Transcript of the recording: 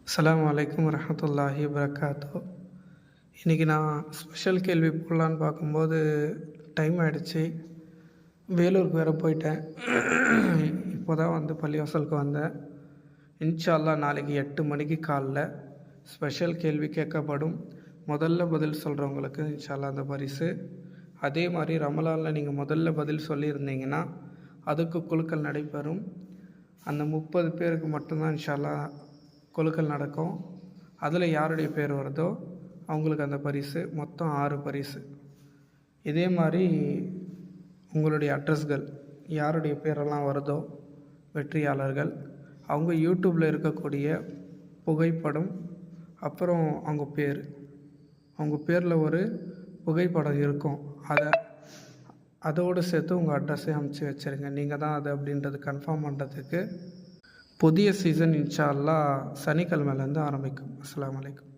அஸ்ஸலாமு அலைக்கும் வரஹ்மத்துல்லாஹி வபரகாத்துஹு. இன்றைக்கி நான் ஸ்பெஷல் கேள்வி போடலான்னு பார்க்கும்போது டைம் ஆகிடுச்சி. வேலூருக்கு வேறு போயிட்டேன். இப்போ தான் பள்ளிவாசலுக்கு வந்தேன். இன்ஷா அல்லாஹ் நாளைக்கு 8 மணிக்கு காலைல ஸ்பெஷல் கேள்வி கேட்கப்படும். முதல்ல பதில் சொல்கிறவங்களுக்கு இன்ஷா அல்லாஹ் அந்த பரிசு. அதே மாதிரி ரமலானில் நீங்கள் முதல்ல பதில் சொல்லியிருந்தீங்கன்னா அதுக்கு குலுக்கல் நடைபெறும். அந்த 30 பேருக்கு மட்டும்தான் இன்ஷா அல்லாஹ் குலுக்கல் நடக்கும். அதில் யாருடைய பேர் வருதோ அவங்களுக்கு அந்த பரிசு. மொத்தம் 6 பரிசு. இதே மாதிரி உங்களுடைய அட்ரஸ்கள் யாருடைய பேரெல்லாம் வருதோ வெற்றியாளர்கள் அவங்க யூடியூப்பில் இருக்கக்கூடிய புகைப்படம், அப்புறம் அவங்க பேரில் ஒரு புகைப்படம் இருக்கும். அதோடு சேர்த்து உங்கள் அட்ரஸையும் அமுச்சு வச்சுருங்க. நீங்கள் தான் அது அப்படின்றது கன்ஃபார்ம் பண்ணுறதுக்கு புதிய சீசன் இன்ஷா அல்லாஹ் சனிக்கிழமையிலேருந்து ஆரம்பிக்கும். அஸ்ஸலாமு அலைக்கும்.